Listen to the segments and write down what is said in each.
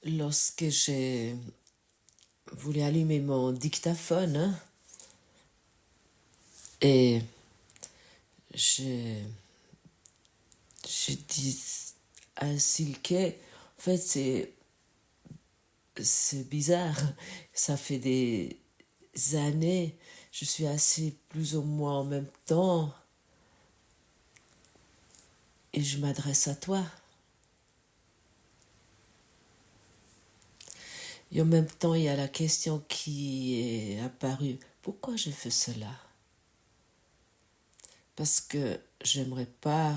Lorsque j'ai voulu allumer mon dictaphone, et j'ai dit à Silke, en fait c'est bizarre, ça fait des années, je suis assise plus ou moins en même temps et je m'adresse à toi. Et en même temps, il y a la question qui est apparue. Pourquoi je fais cela? Parce que j'aimerais pas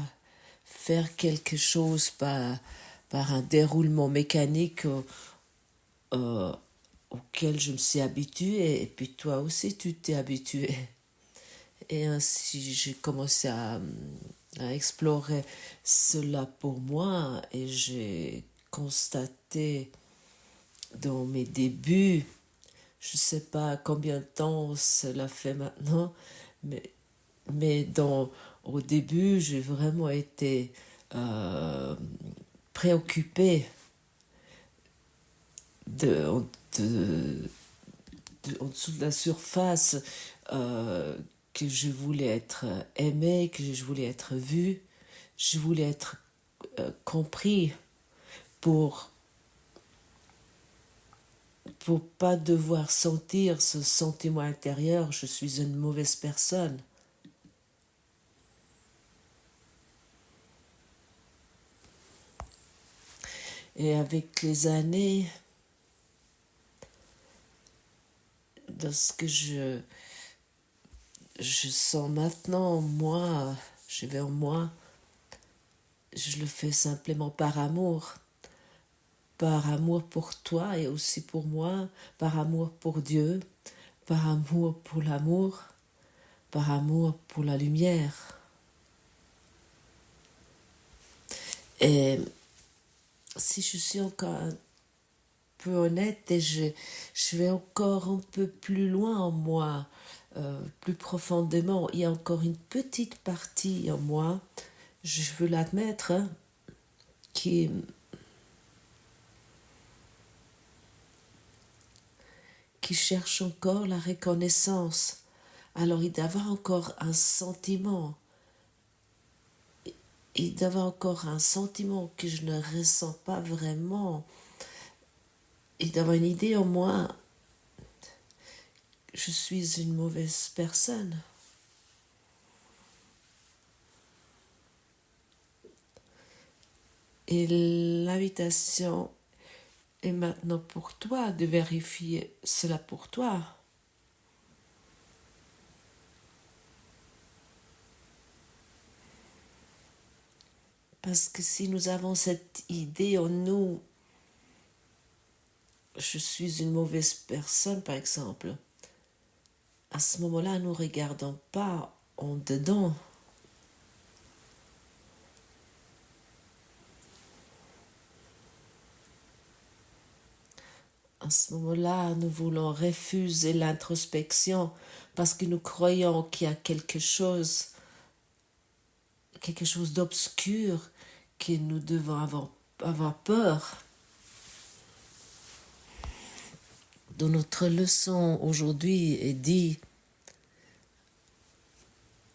faire quelque chose par un déroulement mécanique euh, auquel je me suis habituée et puis toi aussi tu t'es habitué. Et ainsi j'ai commencé à explorer cela pour moi et j'ai constaté dans mes débuts, je ne sais pas combien de temps cela fait maintenant, mais, mais au début j'ai vraiment été euh, préoccupée de, de, en dessous de la surface, euh, que je voulais être aimé, que je voulais être vu, je voulais être compris pour pas devoir sentir ce sentiment intérieur, je suis une mauvaise personne. Et avec les années, dans ce que je sens maintenant, moi, je vais en moi, je le fais simplement par amour. Par amour pour toi et aussi pour moi, par amour pour Dieu, par amour pour l'amour, par amour pour la lumière. Et si je suis encore un peu honnête et je vais encore un peu plus loin en moi, plus profondément, il y a encore une petite partie en moi, je veux l'admettre, qui, qui cherche encore la reconnaissance. Alors il doit y avoir encore un sentiment, il doit y avoir encore un sentiment que je ne ressens pas vraiment. Il doit y avoir une idée en moi, je suis une mauvaise personne. Et l'invitation est maintenant pour toi de vérifier cela pour toi. Parce que si nous avons cette idée en nous, je suis une mauvaise personne par exemple, à ce moment-là, nous ne regardons pas en dedans. À ce moment-là, nous voulons refuser l'introspection parce que nous croyons qu'il y a quelque chose d'obscur que nous devons avoir peur. Dans notre leçon aujourd'hui est dit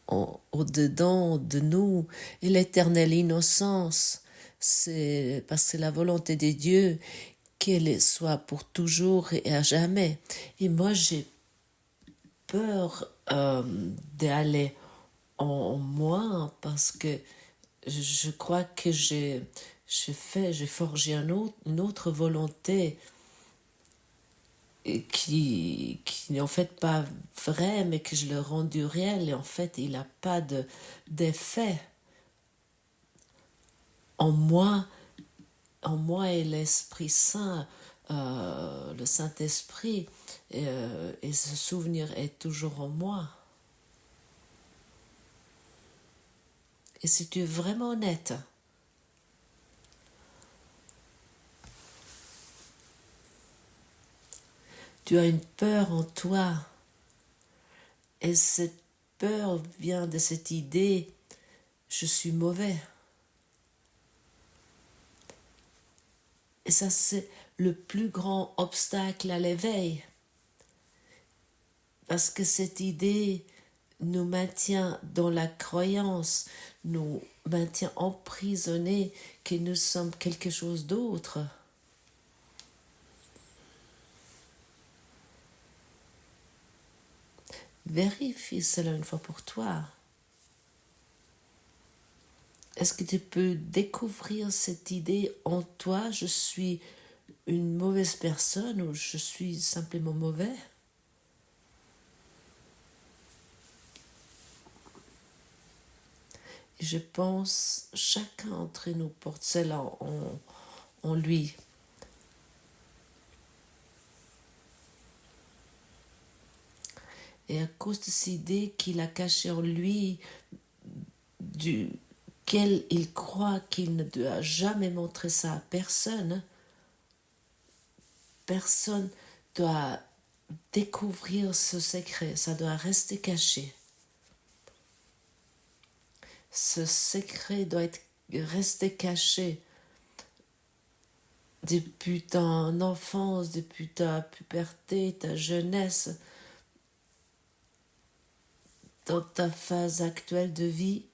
au-dedans de nous et l'éternelle innocence, c'est parce que c'est la volonté de Dieu qu'elle soit pour toujours et à jamais. Et moi j'ai peur d'aller en moi parce que je crois que j'ai forgé une autre volonté qui n'est en fait pas vrai, mais que je le rendu réel, et en fait, il n'a pas d'effet en moi, et l'Esprit Saint, le Saint-Esprit, et ce souvenir est toujours en moi. Et si tu es vraiment honnête, tu as une peur en toi, et cette peur vient de cette idée, je suis mauvais. Et ça, c'est le plus grand obstacle à l'éveil. Parce que cette idée nous maintient dans la croyance, nous maintient emprisonnés que nous sommes quelque chose d'autre. Vérifie cela une fois pour toi. Est-ce que tu peux découvrir cette idée en toi, je suis une mauvaise personne ou je suis simplement mauvais? Et je pense chacun d'entre nous porte cela en lui. Et à cause de cette idée qu'il a cachée en lui, duquel il croit qu'il ne doit jamais montrer ça à personne, personne doit découvrir ce secret, ça doit rester caché. Ce secret doit rester caché depuis ton enfance, depuis ta puberté, ta jeunesse, dans ta phase actuelle de vie,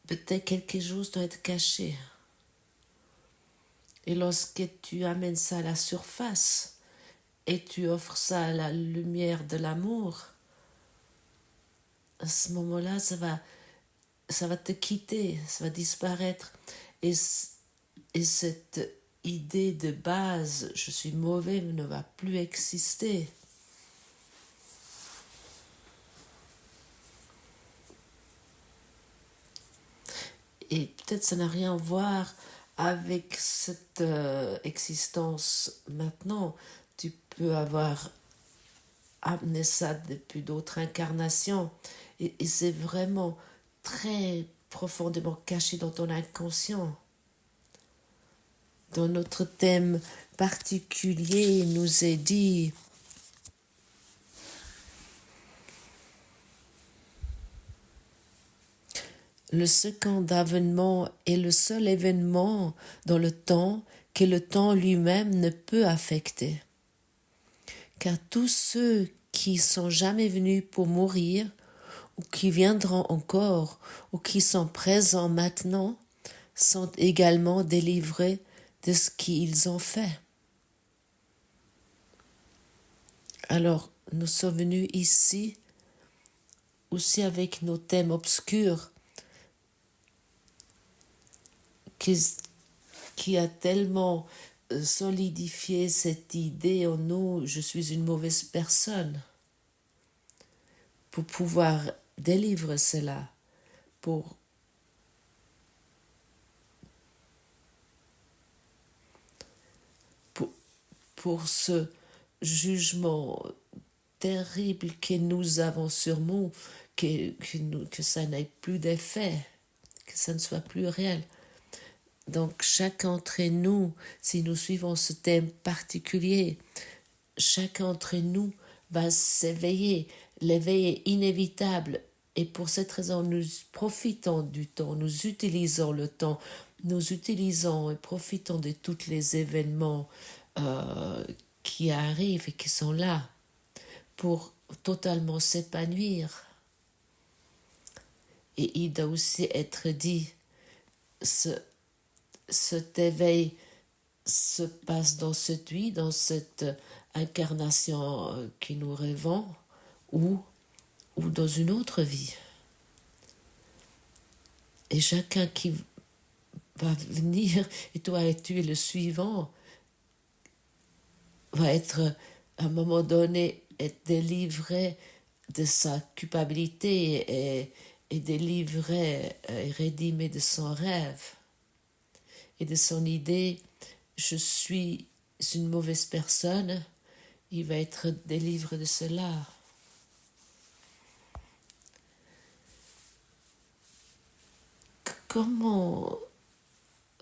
peut-être quelque chose doit être caché. Et lorsque tu amènes ça à la surface et tu offres ça à la lumière de l'amour, à ce moment-là, ça va te quitter, ça va disparaître. Et cette idée de base, je suis mauvais, ne va plus exister. Et peut-être ça n'a rien à voir avec cette existence maintenant. Tu peux avoir amené ça depuis d'autres incarnations. Et c'est vraiment très profondément caché dans ton inconscient. Dans notre thème particulier, il nous est dit le second avènement est le seul événement dans le temps que le temps lui-même ne peut affecter. Car tous ceux qui sont jamais venus pour mourir, ou qui viendront encore, ou qui sont présents maintenant, sont également délivrés de ce qu'ils ont fait. Alors, nous sommes venus ici aussi avec nos thèmes obscurs qui a tellement solidifié cette idée en nous, je suis une mauvaise personne, pour pouvoir délivrer cela, pour ce jugement terrible que nous avons sur nous, que ça n'ait plus d'effet, que ça ne soit plus réel. Donc chacun d'entre nous, si nous suivons ce thème particulier, chacun d'entre nous va s'éveiller. L'éveil est inévitable et pour cette raison nous profitons du temps, nous utilisons le temps, nous utilisons et profitons de tous les événements qui arrivent et qui sont là pour totalement s'épanouir. Et il doit aussi être dit, cet éveil se passe dans cette vie, dans cette incarnation que nous rêvons, ou dans une autre vie. Et chacun qui va venir, et toi et tu es le suivant, va être à un moment donné être délivré de sa culpabilité et délivré et rédimé de son rêve et de son idée je suis une mauvaise personne, il va être délivré de cela. Comment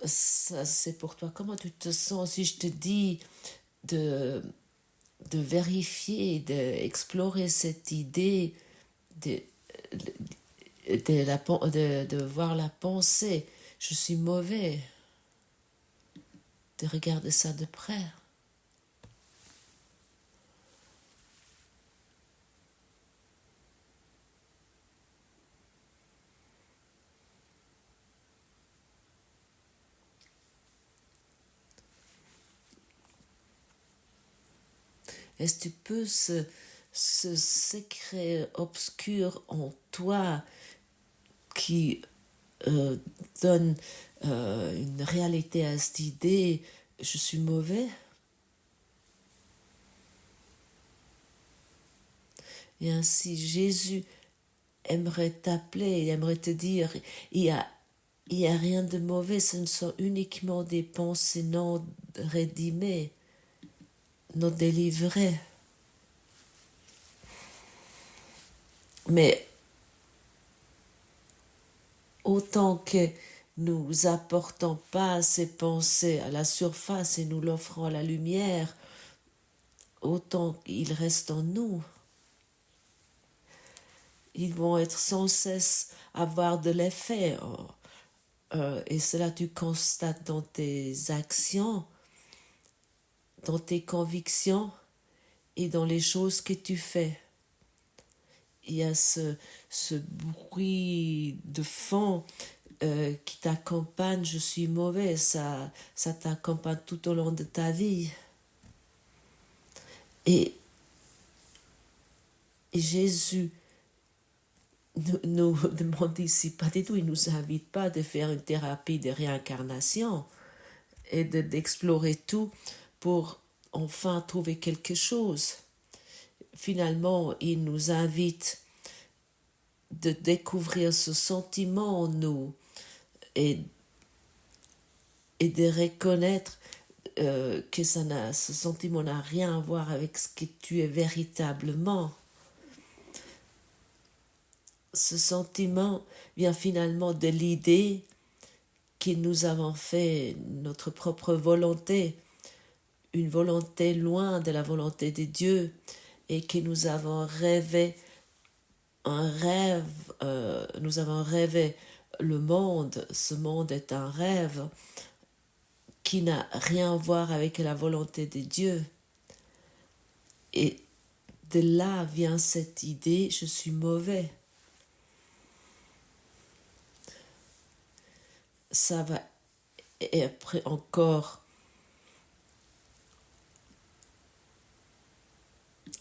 ça c'est pour toi? Comment tu te sens si je te dis de vérifier, d'explorer cette idée, de voir la pensée, je suis mauvais, de regarder ça de près. Est-ce que tu peux ce secret obscur en toi qui donne une réalité à cette idée, je suis mauvais? Et ainsi Jésus aimerait t'appeler, aimerait te dire, il y a rien de mauvais, ce ne sont uniquement des pensées non rédimées, non délivrées. Mais autant que nous apportons pas ces pensées à la surface et nous l'offrons à la lumière, autant qu'ils restent en nous. Ils vont être sans cesse avoir de l'effet. Et cela tu constates dans tes actions, dans tes convictions et dans les choses que tu fais. Il y a ce bruit de fond qui t'accompagne, je suis mauvais, ça t'accompagne tout au long de ta vie. Et Jésus nous demande ici pas du tout, il ne nous invite pas de faire une thérapie de réincarnation et d'explorer tout pour enfin trouver quelque chose. Finalement, il nous invite de découvrir ce sentiment en nous et de reconnaître que ce sentiment n'a rien à voir avec ce que tu es véritablement. Ce sentiment vient finalement de l'idée que nous avons fait notre propre volonté, une volonté loin de la volonté de Dieu, et que nous avons rêvé un rêve, nous avons rêvé le monde, ce monde est un rêve qui n'a rien à voir avec la volonté de Dieu. Et de là vient cette idée, je suis mauvais. Ça va, et après encore,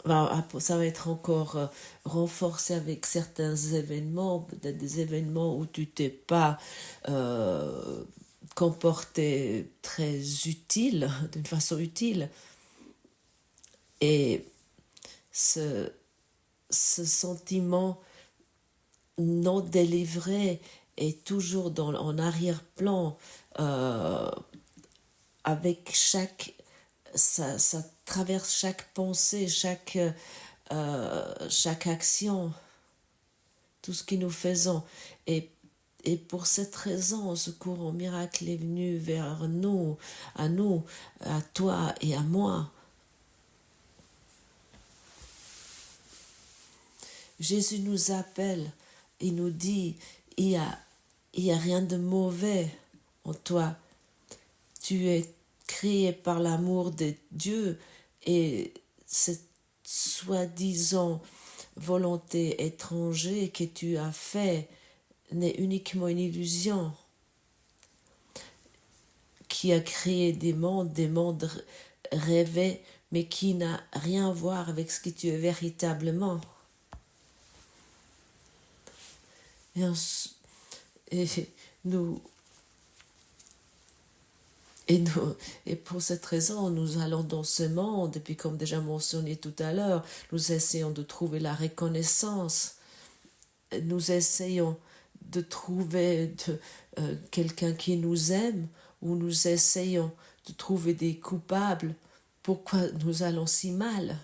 ça va être encore renforcé avec certains événements, peut-être des événements où tu t'es pas comporté très utile, d'une façon utile. Et ce sentiment non délivré est toujours en arrière-plan avec ça traverse chaque pensée, chaque action, tout ce que nous faisons. Et pour cette raison, ce courant miracle est venu vers nous, à toi et à moi. Jésus nous appelle et nous dit, il y a rien de mauvais en toi. Tu es créé par l'amour de Dieu et cette soi-disant volonté étrangère que tu as fait n'est uniquement une illusion qui a créé des mondes rêvés, mais qui n'a rien à voir avec ce que tu es véritablement. Et pour cette raison, nous allons dans ce monde, et puis comme déjà mentionné tout à l'heure, nous essayons de trouver la reconnaissance, nous essayons de trouver quelqu'un qui nous aime, ou nous essayons de trouver des coupables. Pourquoi nous allons si mal?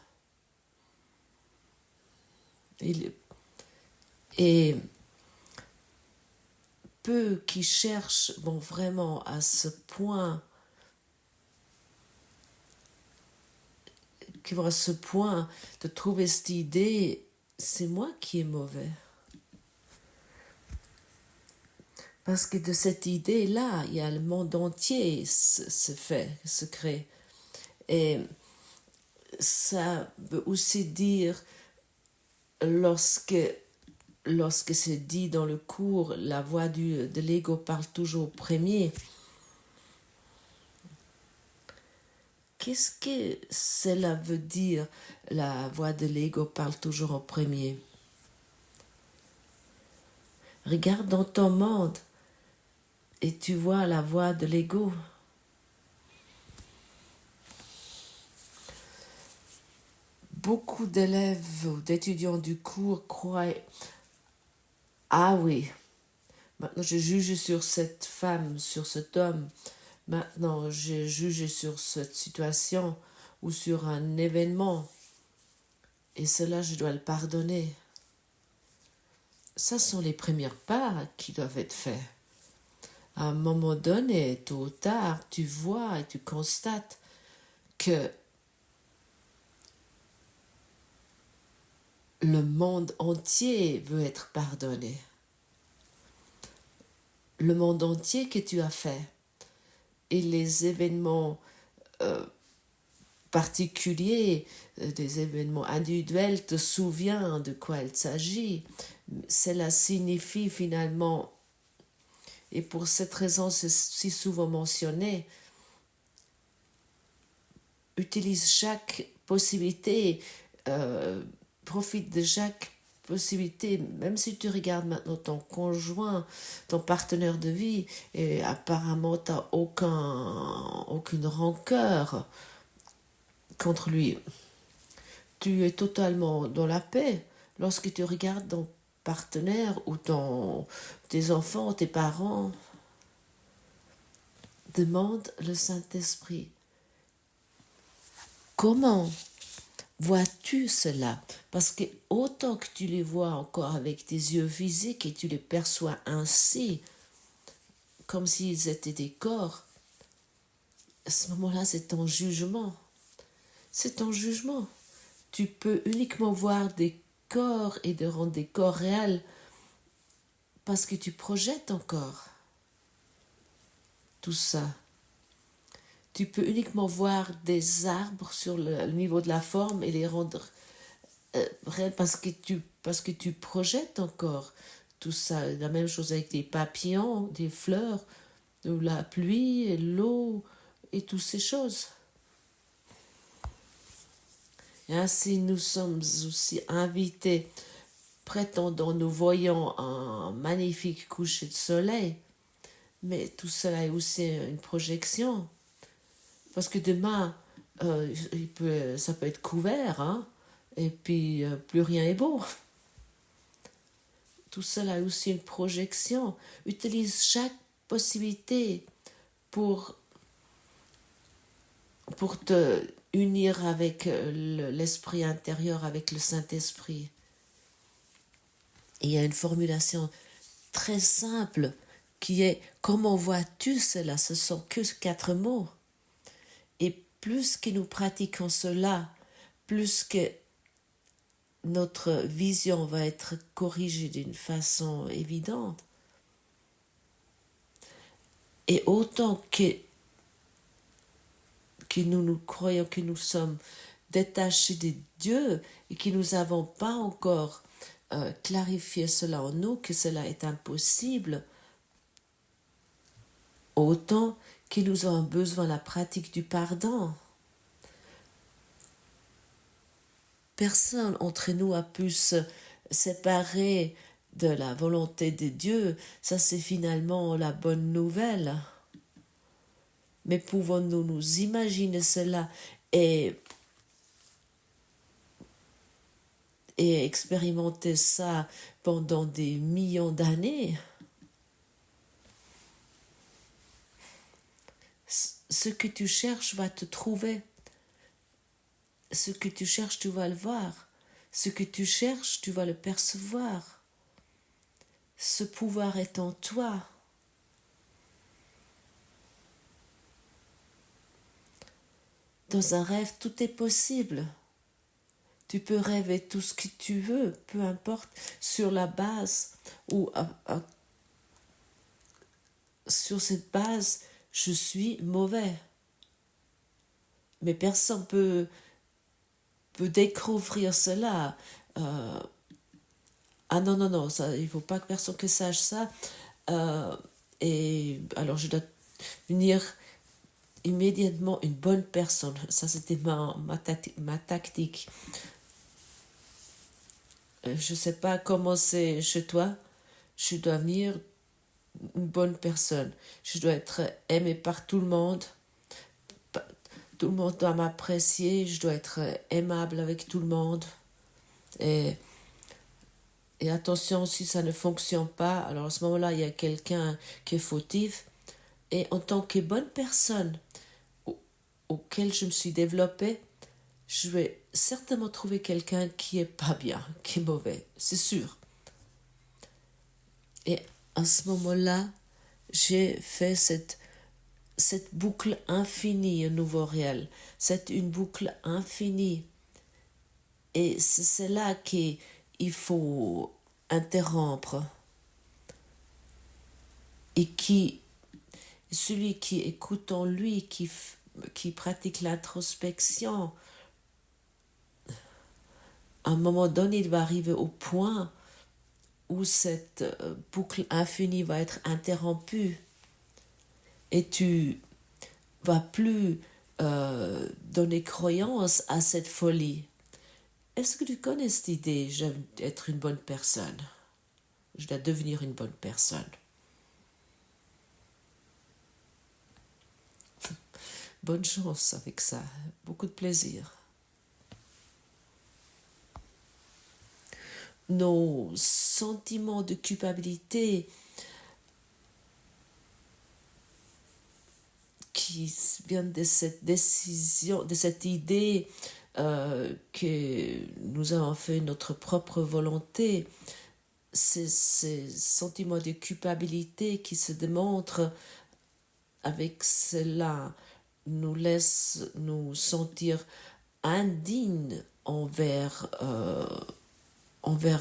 Et peu qui cherchent vont vraiment à ce point, qui vont à ce point de trouver cette idée, c'est moi qui est mauvais. Parce que de cette idée-là, il y a le monde entier se crée. Et ça veut aussi dire, lorsque c'est dit dans le cours, la voix de l'ego parle toujours premier, Qu'est-ce que cela veut dire? La voix de l'ego parle toujours en premier. Regarde dans ton monde et tu vois la voix de l'ego. Beaucoup d'élèves ou d'étudiants du cours croient, ah oui, maintenant je juge sur cette femme, sur cet homme, maintenant je juge sur cette situation ou sur un événement et cela je dois le pardonner. Ça sont les premiers pas qui doivent être faits. À un moment donné, tôt ou tard, tu vois et tu constates que le monde entier veut être pardonné. Le monde entier que tu as fait et les événements particuliers, des événements individuels, te souviens de quoi il s'agit. Cela signifie finalement, et pour cette raison c'est si souvent mentionné, utilise chaque possibilité, profite de chaque possibilité, même si tu regardes maintenant ton conjoint, ton partenaire de vie, et apparemment tu n'as aucune rancœur contre lui. Tu es totalement dans la paix. Lorsque tu regardes ton partenaire ou tes enfants, tes parents, demande le Saint-Esprit. Comment vois-tu cela? Parce que autant que tu les vois encore avec tes yeux physiques et tu les perçois ainsi, comme s'ils étaient des corps, à ce moment-là, c'est ton jugement. C'est ton jugement. Tu peux uniquement voir des corps et de rendre des corps réels parce que tu projettes encore tout ça. Tu peux uniquement voir des arbres sur le niveau de la forme et les rendre réels parce que tu projettes encore tout ça. La même chose avec des papillons, des fleurs, ou la pluie, et l'eau et toutes ces choses. Et ainsi, nous sommes aussi invités, prétendant nous voyons un magnifique coucher de soleil, mais tout cela est aussi une projection. Parce que demain, ça peut être couvert, hein, et puis plus rien est beau. Tout cela est aussi une projection. Utilise chaque possibilité pour te unir avec l'esprit intérieur, avec le Saint-Esprit. Et il y a une formulation très simple qui est « Comment vois-tu cela ?» Ce sont que 4 mots. Et plus que nous pratiquons cela, plus que notre vision va être corrigée d'une façon évidente. Et autant que nous croyons que nous sommes détachés de Dieu et que nous n'avons pas encore clarifié cela en nous, que cela est impossible, autant que nous avons besoin de la pratique du pardon. Personne entre nous a pu se séparer de la volonté de Dieu. Ça, c'est finalement la bonne nouvelle. Mais pouvons-nous nous imaginer cela et expérimenter ça pendant des millions d'années? Ce que tu cherches va te trouver. Ce que tu cherches, tu vas le voir. Ce que tu cherches, tu vas le percevoir. Ce pouvoir est en toi. Dans un rêve, tout est possible. Tu peux rêver tout ce que tu veux, peu importe, sur la base ou sur cette base, je suis mauvais. Mais personne peut découvrir cela. Ah non, ça, il ne faut pas que personne que sache ça. Et alors je dois venir immédiatement une bonne personne. Ça, c'était ma tactique. Je ne sais pas comment c'est chez toi. Je dois devenir une bonne personne. Je dois être aimé par tout le monde. Tout le monde doit m'apprécier. Je dois être aimable avec tout le monde. Et, et attention, si ça ne fonctionne pas, alors à ce moment-là, il y a quelqu'un qui est fautif. Et en tant que bonne personne auquel je me suis développée, je vais certainement trouver quelqu'un qui est pas bien, qui est mauvais, c'est sûr. Et à ce moment-là, j'ai fait cette boucle infinie au nouveau réel. C'est une boucle infinie. Et c'est là qu'il faut interrompre. Et celui qui écoute en lui, qui pratique l'introspection, à un moment donné, il va arriver au point où cette boucle infinie va être interrompue et tu vas plus donner croyance à cette folie. Est-ce que tu connais cette idée, je dois être une bonne personne, je dois devenir une bonne personne? Bonne chance avec ça, beaucoup de plaisir. Nos sentiments de culpabilité qui viennent de cette décision, de cette idée que nous avons fait notre propre volonté, ces sentiments de culpabilité qui se démontrent avec cela nous laissent nous sentir indignes envers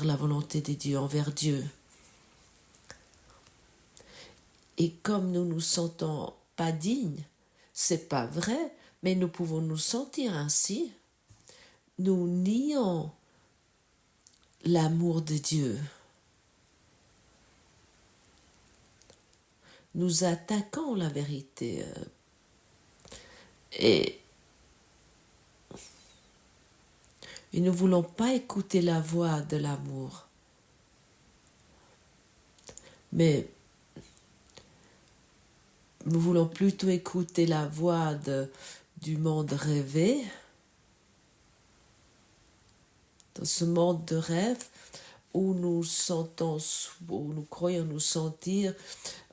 la volonté de Dieu, envers Dieu. Et comme nous nous sentons pas dignes, c'est pas vrai, mais nous pouvons nous sentir ainsi. Nous nions l'amour de Dieu. Nous attaquons la vérité. Et nous ne voulons pas écouter la voix de l'amour. Mais nous voulons plutôt écouter la voix du monde rêvé. Dans ce monde de rêve où nous croyons nous sentir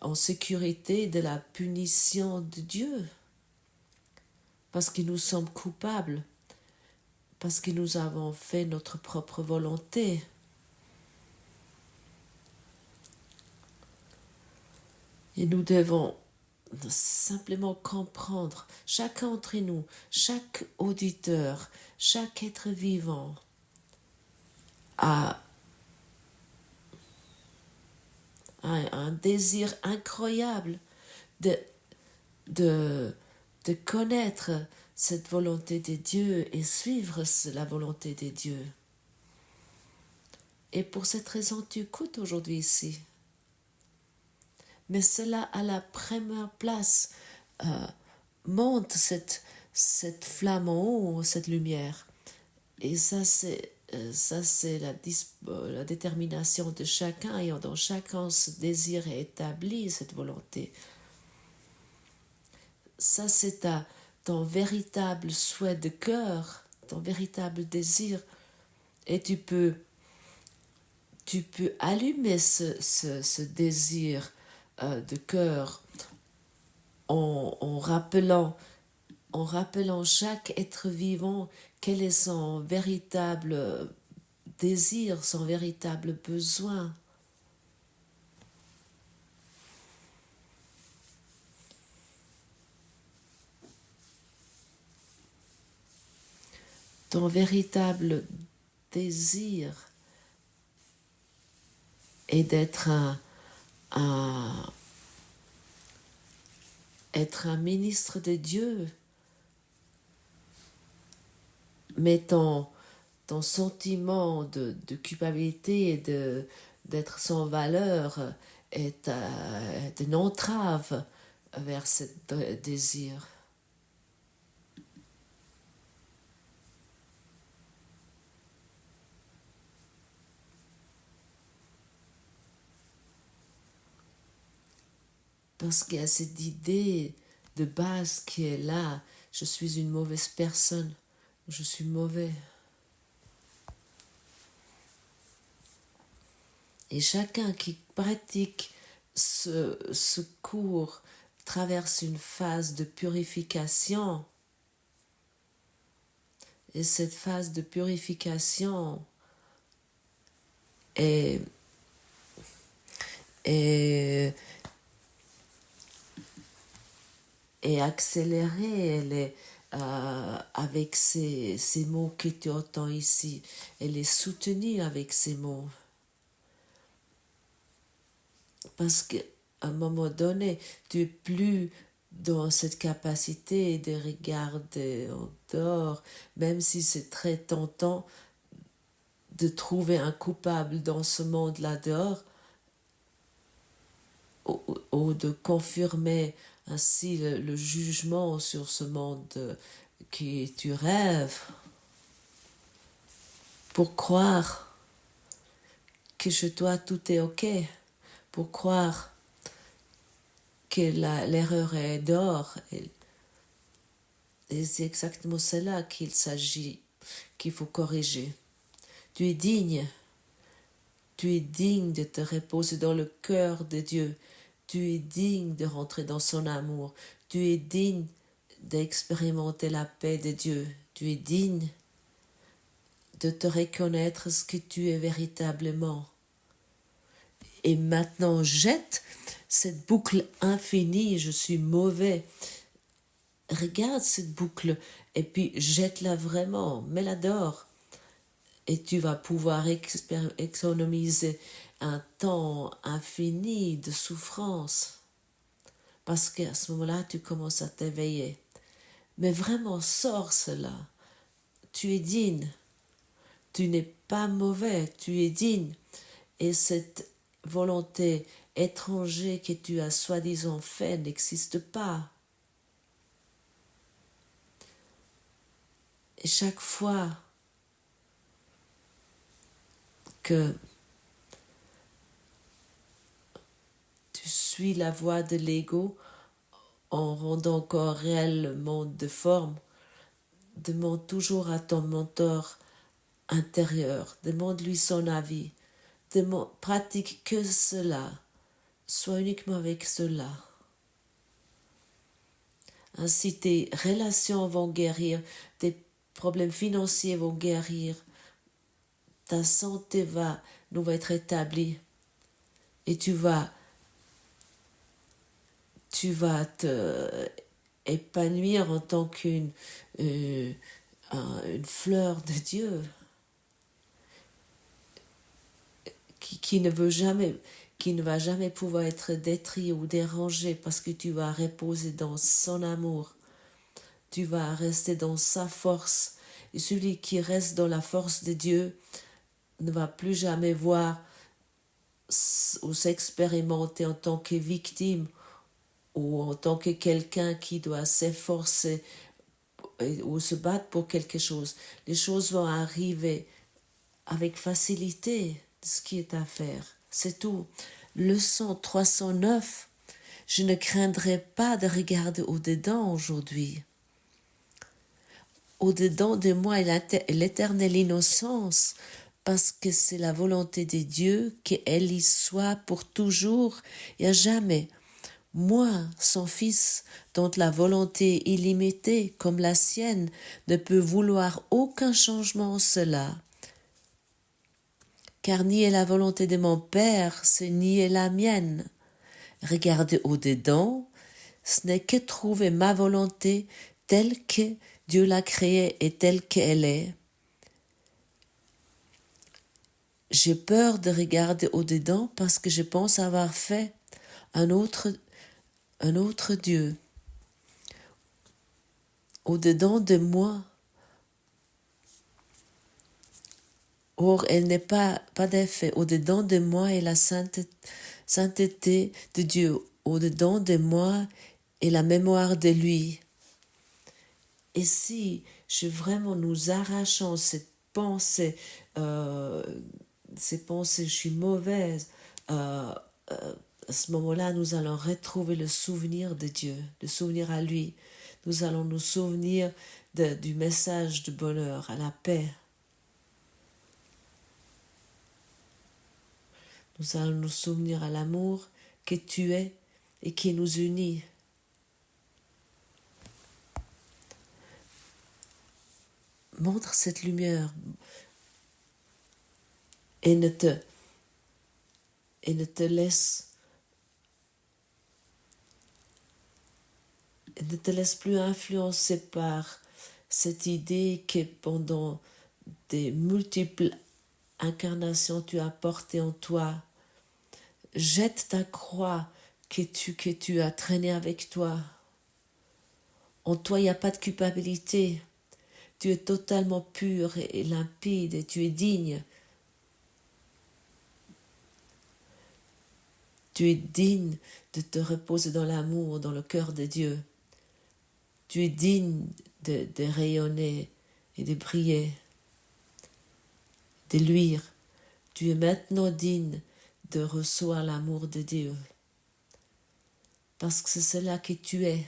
en sécurité de la punition de Dieu. Parce que nous sommes coupables. Parce que nous avons fait notre propre volonté. Et nous devons simplement comprendre, chacun d'entre nous, chaque auditeur, chaque être vivant a un désir incroyable de connaître cette volonté de Dieu et suivre la volonté de Dieu. Et pour cette raison, tu écoutes aujourd'hui ici. Mais cela à la première place monte cette flamme en haut, cette lumière. Et ça c'est la détermination de chacun, et dans chacun ce désir est établi, cette volonté. Ça c'est ton véritable souhait de cœur, ton véritable désir. Et tu peux allumer ce désir de cœur en rappelant chaque être vivant quel est son véritable désir, son véritable besoin. Ton véritable désir est d'être être un ministre de Dieu, mais ton sentiment de culpabilité et d'être sans valeur est une entrave vers ce désir. Parce qu'il y a cette idée de base qui est là. Je suis une mauvaise personne. Je suis mauvais. Et chacun qui pratique ce cours traverse une phase de purification. Et cette phase de purification est accélérée. Elle est avec ces mots que tu entends ici. Elle est soutenue avec ces mots. Parce qu'à un moment donné, tu es plus dans cette capacité de regarder en dehors, même si c'est très tentant de trouver un coupable dans ce monde-là dehors, ou de confirmer ainsi le jugement sur ce monde que tu rêves, pour croire que chez toi tout est ok, pour croire que l'erreur est dehors. Et c'est exactement cela qu'il s'agit, qu'il faut corriger. Tu es digne de te reposer dans le cœur de Dieu. Tu es digne de rentrer dans son amour. Tu es digne d'expérimenter la paix de Dieu. Tu es digne de te reconnaître ce que tu es véritablement. Et maintenant, jette cette boucle infinie, je suis mauvais. Regarde cette boucle et puis jette-la vraiment, mets-la dehors. Et tu vas pouvoir économiser un temps infini de souffrance. Parce qu'à ce moment-là, tu commences à t'éveiller. Mais vraiment, sors cela. Tu es digne. Tu n'es pas mauvais, tu es digne. Et cette volonté étrangère que tu as soi-disant fait n'existe pas. Et chaque fois que tu suis la voie de l'ego en rendant encore réel le monde de forme, demande toujours à ton mentor intérieur, demande-lui son avis, pratique que cela, sois uniquement avec cela. Ainsi tes relations vont guérir, tes problèmes financiers vont guérir, ta santé va être établie et tu vas te épanouir en tant qu'une une fleur de Dieu qui ne va jamais pouvoir être détruit ou dérangé parce que tu vas reposer dans son amour. Tu vas rester dans sa force. Et celui qui reste dans la force de Dieu ne va plus jamais voir ou s'expérimenter en tant que victime ou en tant que quelqu'un qui doit s'efforcer ou se battre pour quelque chose. Les choses vont arriver avec facilité de ce qui est à faire. C'est tout. Leçon 309. Je ne craindrai pas de regarder au-dedans aujourd'hui. Au-dedans de moi est l'éternelle innocence, parce que c'est la volonté de Dieu qu'elle y soit pour toujours et à jamais. Moi, son fils, dont la volonté illimitée, comme la sienne, ne peut vouloir aucun changement en cela. Car nier la volonté de mon Père, c'est nier la mienne. Regarder au-dedans, ce n'est que trouver ma volonté telle que Dieu l'a créée et telle qu'elle est. J'ai peur de regarder au-dedans parce que je pense avoir fait un autre Dieu. Au-dedans de moi. Or, elle n'est pas d'effet. Au-dedans de moi est la sainteté de Dieu. Au-dedans de moi est la mémoire de lui. Et si vraiment nous arrachons cette pensée, je suis mauvaise, à ce moment-là, nous allons retrouver le souvenir de Dieu, le souvenir à lui. Nous allons nous souvenir du message de bonheur, à la paix. Nous allons nous souvenir à l'amour que tu es et qui nous unit. Montre cette lumière et ne te laisse plus influencer par cette idée que pendant des multiples incarnations tu as porté en toi. Jette ta croix que tu as traînée avec toi. En toi, il n'y a pas de culpabilité. Tu es totalement pur et limpide et tu es digne. Tu es digne de te reposer dans l'amour, dans le cœur de Dieu. Tu es digne de rayonner et de briller, de luire. Tu es maintenant digne de recevoir l'amour de Dieu. Parce que c'est cela que tu es.